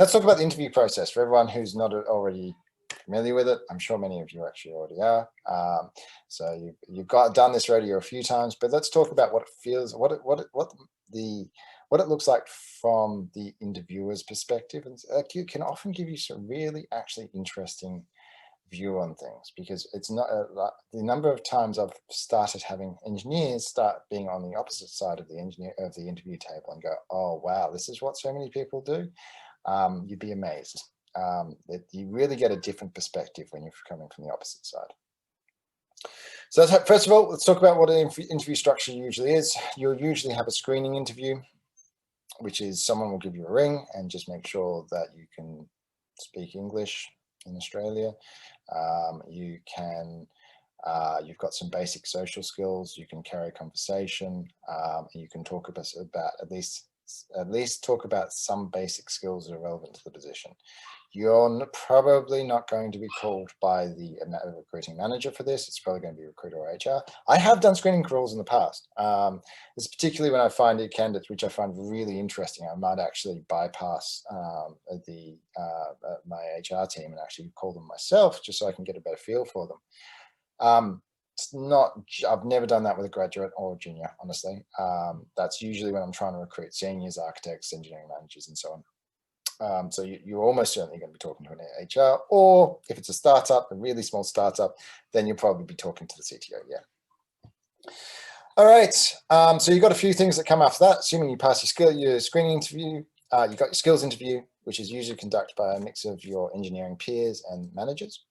let's talk about the interview process for everyone who's not already familiar with it. I'm sure many of you actually already are. So you've done this rodeo a few times, but let's talk about what it feels, what it looks like from the interviewer's perspective. And it can often give you some really actually interesting view on things, because it's not the number of times I've started having engineers start being on the opposite side of the interview table and go, oh wow, this is what so many people do. You'd be amazed. You really get a different perspective when you're coming from the opposite side. So first of all, let's talk about what an interview structure usually is. You'll usually have a screening interview, which is someone will give you a ring and just make sure that you can speak English in Australia. You've got some basic social skills. You can carry a conversation. You can talk about at least talk about some basic skills that are relevant to the position. You're probably not going to be called by the recruiting manager for this. It's probably going to be recruiter or HR. I have done screening calls in the past. It's particularly when I find candidates, which I find really interesting. I might actually bypass my HR team and actually call them myself, just so I can get a better feel for them. I've never done that with a graduate or a junior, honestly. That's usually when I'm trying to recruit seniors, architects, engineering managers, and so on. So you're almost certainly going to be talking to an HR, or if it's a startup, a really small startup, then you'll probably be talking to the CTO. Yeah. All right. So you've got a few things that come after that. Assuming you pass your screening interview, you've got your skills interview, which is usually conducted by a mix of your engineering peers and managers.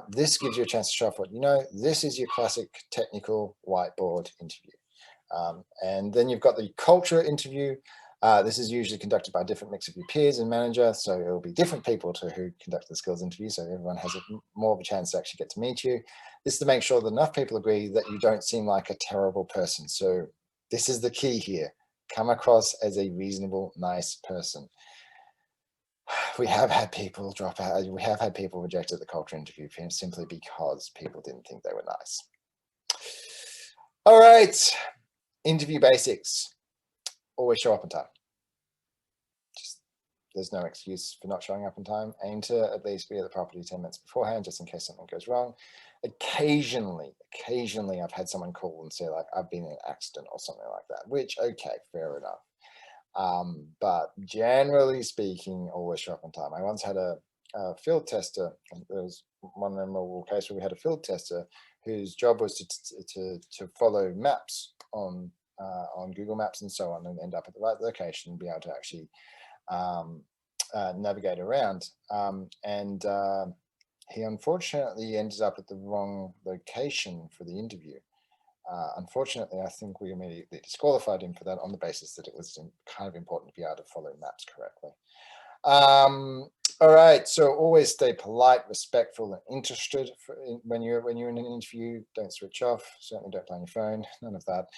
This gives you a chance to show off what you know. This is your classic technical whiteboard interview. And then you've got the culture interview. This is usually conducted by a different mix of your peers and manager, so it will be different people who conduct the skills interview, so everyone has more of a chance to actually get to meet you. This is to make sure that enough people agree that you don't seem like a terrible person. So this is the key here. Come across as a reasonable, nice person. We have had people drop out. We have had people reject at the culture interview simply because people didn't think they were nice. All right, interview basics. Always show up on time. There's no excuse for not showing up on time. Aim to at least be at the property 10 minutes beforehand, just in case something goes wrong. Occasionally, I've had someone call and say, like, I've been in an accident or something like that, which, okay, fair enough. But generally speaking, always show up on time. I once had a field tester, and there was one memorable case where we had a field tester whose job was to follow maps on Google Maps and so on, and end up at the right location and be able to actually navigate around. He unfortunately ended up at the wrong location for the interview. Unfortunately, I think we immediately disqualified him for that on the basis that it was kind of important to be able to follow maps correctly. All right, so always stay polite, respectful, and interested when you're in an interview. Don't switch off. Certainly don't play on your phone. None of that.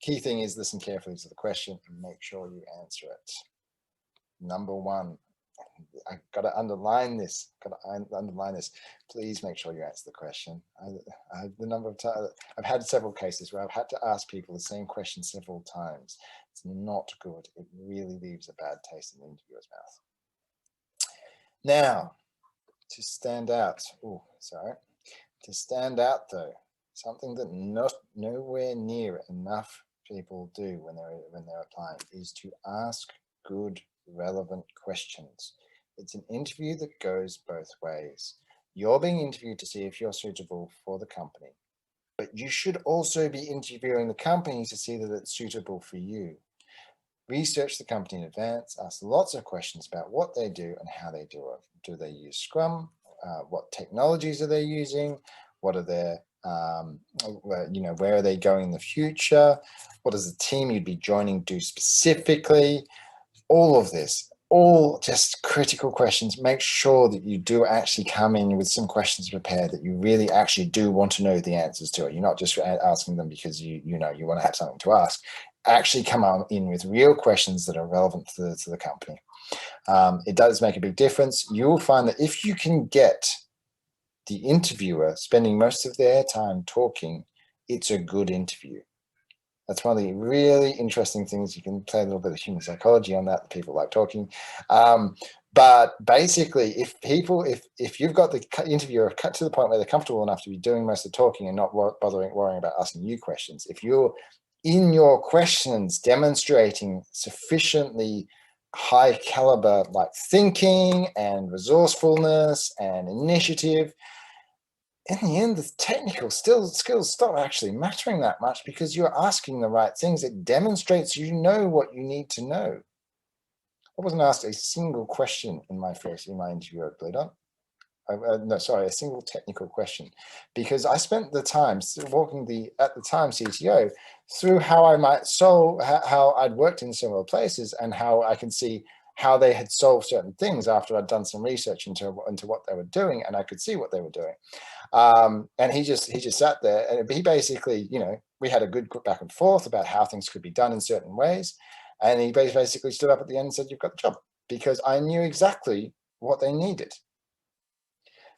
Key thing is listen carefully to the question and make sure you answer it. Number one, I got to underline this. Please make sure you answer the question. The number of times I've had several cases where I've had to ask people the same question several times. It's not good. It really leaves a bad taste in the interviewer's mouth. Now, to stand out. To stand out though, something that nowhere near enough people do when they're applying is to ask good, relevant questions. It's an interview that goes both ways. You're being interviewed to see if you're suitable for the company, but you should also be interviewing the company to see that it's suitable for you. Research the company in advance, ask lots of questions about what they do and how they do it. Do they use Scrum? What technologies are they using? What are their where are they going in the future? What does the team you'd be joining do specifically? All of this, all just critical questions. Make sure that you do actually come in with some questions prepared that you really actually do want to know the answers to it. You're not just asking them because you want to have something to ask. Actually come in with real questions that are relevant to the company. It does make a big difference. You'll find that if you can get the interviewer spending most of their time talking, it's a good interview. That's one of the really interesting things. You can play a little bit of human psychology on that. People like talking. But basically, if you've got the interviewer cut to the point where they're comfortable enough to be doing most of the talking and not worrying about asking you questions, if you're in your questions demonstrating sufficiently high caliber like thinking and resourcefulness and initiative, in the end, the technical skills stop actually mattering that much because you're asking the right things. It demonstrates you know what you need to know. I wasn't asked a single question in my interview at Blue Dot. No, sorry, a single technical question, because I spent the time walking at the time CTO through how I might solve, how I'd worked in similar places and how I can see how they had solved certain things after I'd done some research into what they were doing, and I could see what they were doing. And he just sat there, and he basically, we had a good back and forth about how things could be done in certain ways. And he basically stood up at the end and said, "You've got the job," because I knew exactly what they needed.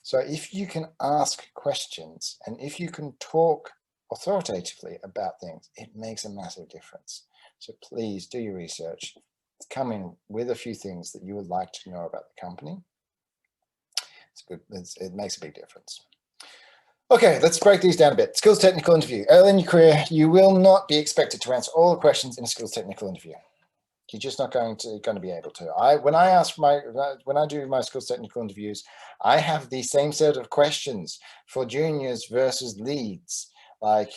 So if you can ask questions and if you can talk authoritatively about things, it makes a massive difference. So please do your research. Come in with a few things that you would like to know about the company. It's good. It makes a big difference. Okay, let's break these down a bit. Skills technical interview. Early in your career, you will not be expected to answer all the questions in a skills technical interview. You're just not going to be able to. When I do my skills technical interviews, I have the same set of questions for juniors versus leads. Like,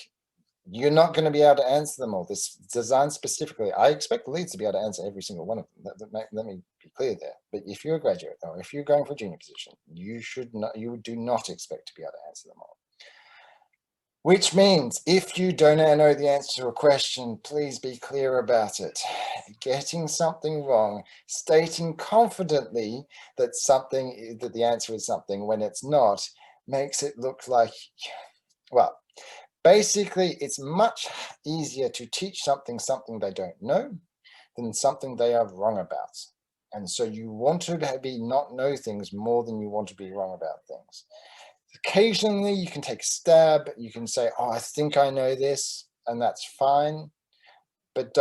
you're not going to be able to answer them all. This designed specifically. I expect the leads to be able to answer every single one of them. Let me be clear there. But if you're a graduate or if you're going for a junior position, you do not expect to be able to answer them all. Which means if you don't know the answer to a question, please be clear about it. Getting something wrong, stating confidently that the answer is something when it's not, makes it look like, well, basically it's much easier to teach something they don't know than something they are wrong about. And so you want to not know things more than you want to be wrong about things. Occasionally you can take a stab, you can say, "Oh, I think I know this," and that's fine, but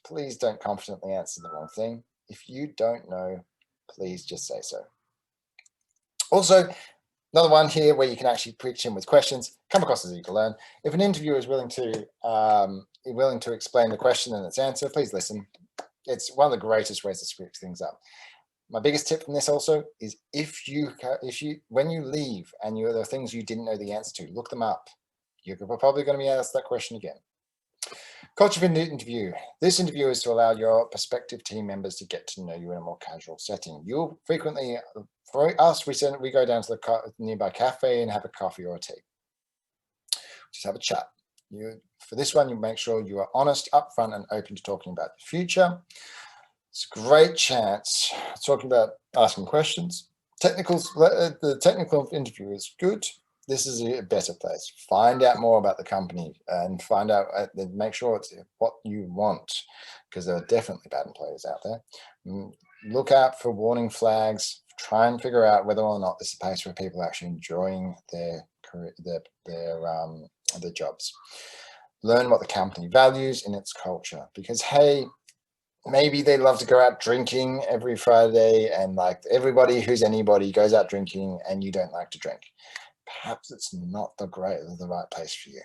please don't confidently answer the wrong thing. If you don't know, please just say so. Also, another one here where you can actually preach in with questions, come across as eager to learn. If an interviewer is willing to explain the question and its answer, please listen. It's one of the greatest ways to switch things up. My biggest tip from this also is when you leave and there are things you didn't know the answer to, look them up. You're probably going to be asked that question again. Culture fit interview. This interview is to allow your prospective team members to get to know you in a more casual setting. You'll frequently, for us, we go down to the nearby cafe and have a coffee or a tea. Just have a chat. For this one, you make sure you are honest, upfront, and open to talking about the future. It's a great chance talking about asking questions. The technical interview is good. This is a better place. Find out more about the company and make sure it's what you want, because there are definitely bad employers out there. Look out for warning flags. Try and figure out whether or not this is a place where people are actually enjoying their career, their jobs. Learn what the company values in its culture, because hey, maybe they love to go out drinking every Friday, and like everybody who's anybody goes out drinking, and you don't like to drink. Perhaps it's not the right place for you.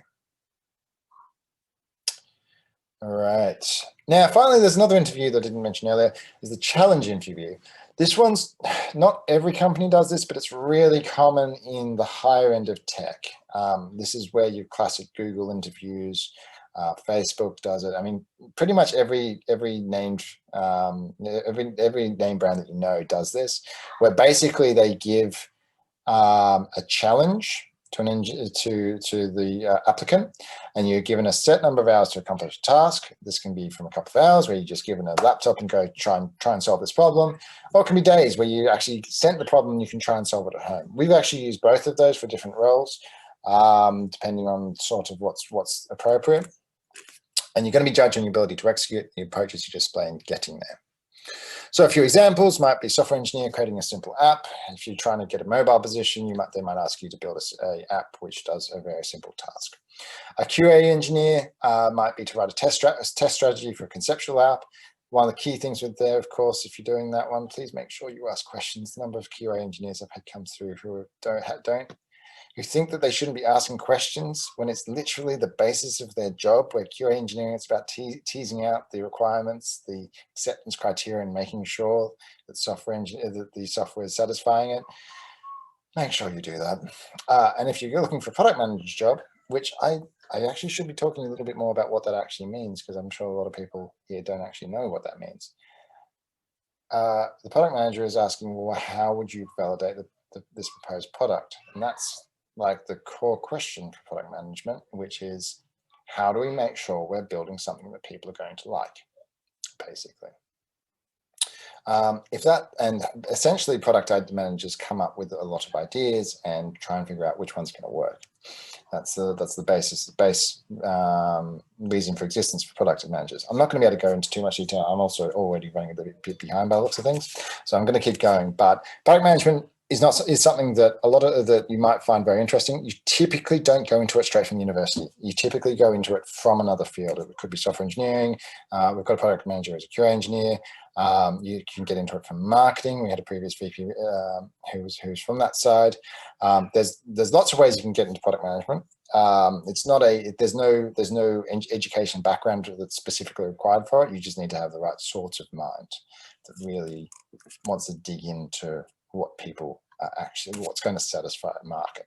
All right. Now, finally, there's another interview that I didn't mention earlier, is the challenge interview. This one's, not every company does this, but it's really common in the higher end of tech. This is where your classic Google interviews, Facebook does it. I mean, pretty much every named every name brand that you know does this, where basically they give a challenge to the applicant, and you're given a set number of hours to accomplish a task. This can be from a couple of hours where you're just given a laptop and go try and solve this problem, or it can be days where you actually sent the problem and you can try and solve it at home. We've actually used both of those for different roles, depending on sort of what's appropriate. And you're going to be judged on your ability to execute the approaches you display in getting there. So a few examples might be software engineer creating a simple app. If you're trying to get a mobile position, they might ask you to build a app which does a very simple task. A QA engineer might be to write a test strategy for a conceptual app. One of the key things with there, of course, if you're doing that one, please make sure you ask questions. The number of QA engineers I've had come through who who think that they shouldn't be asking questions when it's literally the basis of their job, where QA engineering is about teasing out the requirements, the acceptance criteria, and making sure that the software is satisfying it. Make sure you do that. And if you're looking for a product manager's job, which I actually should be talking a little bit more about what that actually means, because I'm sure a lot of people here don't actually know what that means. The product manager is asking, well, how would you validate this proposed product? And that's like the core question for product management, which is, how do we make sure we're building something that people are going to like, basically. And essentially product managers come up with a lot of ideas and try and figure out which one's going to work. That's the base reason for existence for product managers. I'm not going to be able to go into too much detail. I'm also already running a little bit behind by the looks of things, so I'm going to keep going. But product management is something that a lot of that you might find very interesting. You typically don't go into it straight from university. You typically go into it from another field. It could be software engineering. We've got a product manager as a QA engineer. You can get into it from marketing. We had a previous VP who's from that side. There's lots of ways you can get into product management. There's no education background that's specifically required for it. You just need to have the right sort of mind that really wants to dig into what people what's going to satisfy a market.